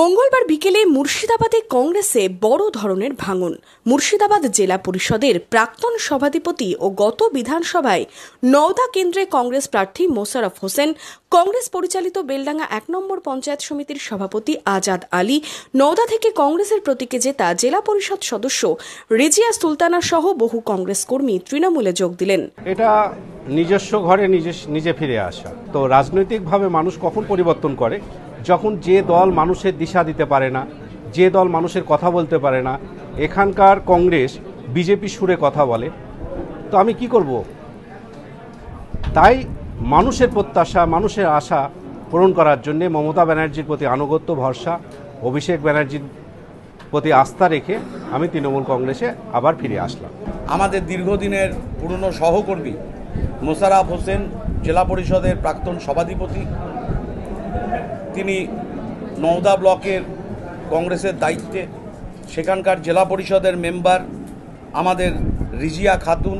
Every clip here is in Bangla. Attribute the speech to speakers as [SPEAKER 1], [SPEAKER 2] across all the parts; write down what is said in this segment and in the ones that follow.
[SPEAKER 1] মঙ্গলবার বিকেলে মুর্শিদাবাদে কংগ্রেসে বড় ধরনের ভাঙন। মুর্শিদাবাদ জেলা পরিষদের প্রাক্তন সভাধিপতি ও গত বিধানসভায় নওদা কেন্দ্রে কংগ্রেস প্রার্থী মোশাররফ হোসেন, কংগ্রেস পরিচালিত বেলডাঙ্গা ১ নম্বর পঞ্চায়েত সমিতির সভাপতি আজাদ আলী, নওদা থেকে কংগ্রেসের প্রতীকে জেতা জেলা পরিষদ সদস্য রেজিয়া সুলতানা সহ বহু কংগ্রেস কর্মী তৃণমূলে যোগ দিলেন।
[SPEAKER 2] এটা নিজস্ব ঘরে নিজে ফিরে আসা। তো রাজনৈতিকভাবে মানুষ কখন পরিবর্তন করে? যখন যে দল মানুষের দিশা দিতে পারে না, যে দল মানুষের কথা বলতে পারে না। এখানকার কংগ্রেস বিজেপি সুরে কথা বলে, তো আমি কি করব? তাই মানুষের প্রত্যাশা, মানুষের আশা পূরণ করার জন্য মমতা ব্যানার্জির প্রতি আনুগত্য, ভরসা, অভিষেক ব্যানার্জির প্রতি আস্থা রেখে আমি তৃণমূল কংগ্রেসে আবার ফিরে আসলাম।
[SPEAKER 3] আমাদের দীর্ঘদিনের পুরনো সহকর্মী মোশাররফ হোসেন, জেলা পরিষদের প্রাক্তন সভাধিপতি, তিনি নওদা ব্লকের কংগ্রেসের দায়িত্বে, সেখানকার জেলা পরিষদের মেম্বার আমাদের রিজিয়া খাতুন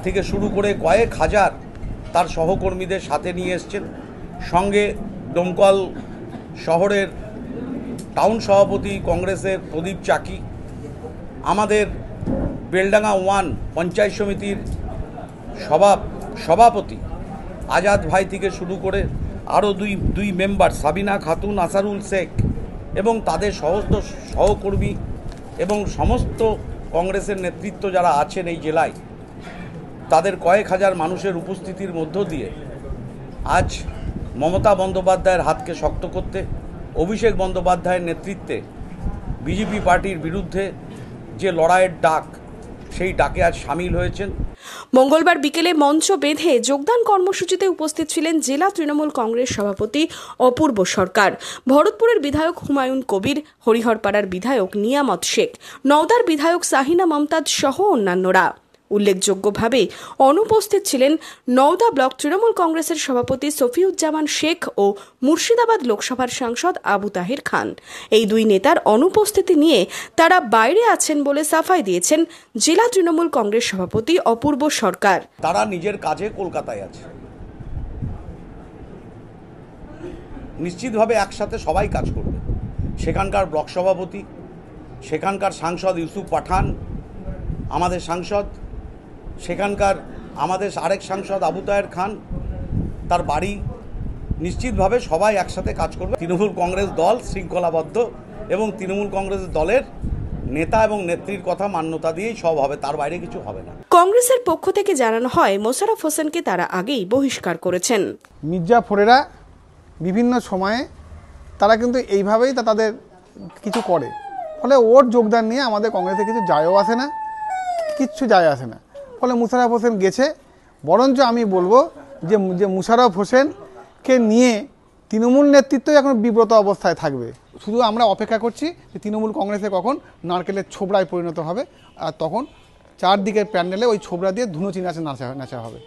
[SPEAKER 3] থেকে শুরু করে কয়েক হাজার তার সহকর্মীদের সাথে নিয়ে এসছেন। সঙ্গে ডোমকল শহরের টাউন সভাপতি কংগ্রেসের প্রদীপ চাকি, আমাদের বেলডাঙ্গা 1 পঞ্চায়েত সমিতির সভাপতি আজাদ ভাই থেকে শুরু করে আরও দুই মেম্বার সাবিনা খাতুন, আসারুল শেখ এবং তাদের সমস্ত সহকর্মী এবং সমস্ত কংগ্রেসের নেতৃত্ব যারা আছেন এই জেলায়, তাদের কয়েক হাজার মানুষের উপস্থিতির মধ্য দিয়ে আজ মমতা বন্দ্যোপাধ্যায়ের হাতকে শক্ত করতে, অভিষেক বন্দ্যোপাধ্যায়ের নেতৃত্বে বিজেপি পার্টির বিরুদ্ধে যে লড়াইয়ের ডাক, সেই ডাকে আজ সামিল হয়েছেন।
[SPEAKER 1] মঙ্গলবার বিকেলে মঞ্চ বেঁধে যোগদান কর্মসূচিতে উপস্থিত ছিলেন জেলা তৃণমূল কংগ্রেস সভাপতি অপূর্ব সরকার, ভরতপুরের বিধায়ক হুমায়ুন কবির, হরিহরপাড়ার বিধায়ক নিয়ামত শেখ, নওদার বিধায়ক সাহিনা মমতাজ সহ অন্যান্যরা। উল্লেখযোগ্যভাবে অনুপস্থিত ছিলেন নওদা ব্লক তৃণমূল কংগ্রেসের সভাপতি সফিউজ্জামান শেখ ও মুর্শিদাবাদ লোকসভার সাংসদ আবু তাহের খান। এই দুই নেতার অনুপস্থিতি নিয়ে তারা বাইরে আছেন বলে সাফাই দিয়েছেন জেলা তৃণমূল কংগ্রেস সভাপতি অপূর্ব সরকার।
[SPEAKER 3] তারা নিজের কাজে কলকাতায় আছে, নিশ্চিতভাবে একসাথে সবাই কাজ করবে। সেখানকার ব্লক সভাপতি, সেখানকার সাংসদ ইউসুফ পাঠান আমাদের সাংসদ, সেখানকার আমাদের আরেক সাংসদ আবু তাহের খান, তার বাড়ি, নিশ্চিতভাবে সবাই একসাথে কাজ করবে। তৃণমূল কংগ্রেস দল শৃঙ্খলাবদ্ধ এবং তৃণমূল কংগ্রেস দলের নেতা এবং নেত্রীর কথা মান্যতা দিয়েই সব হবে, তার বাইরে কিছু হবে না।
[SPEAKER 1] কংগ্রেসের পক্ষ থেকে জানানো হয় মোশাররফ হোসেনকে তারা আগেই বহিষ্কার করেছেন।
[SPEAKER 4] মির্জাফরেরা বিভিন্ন সময়ে তারা কিন্তু এইভাবেই তাদের কিছু করে, ফলে ওর যোগদান নিয়ে আমাদের কংগ্রেসে কিছু যায়ও আসে না, কিচ্ছু যায় আসে না। ফলে মোশাররফ হোসেন গেছে, বরঞ্চ আমি বলবো যে মোশাররফ হোসেনকে নিয়ে তৃণমূল নেতৃত্বই এখন বিব্রত অবস্থায় থাকবে। শুধু আমরা অপেক্ষা করছি যে তৃণমূল কংগ্রেসে কখন নারকেলের ছোবড়ায় পরিণত হবে, আর তখন চারদিকের প্যান্ডেলে ওই ছোবড়া দিয়ে ধুনুচি নাচা হবে।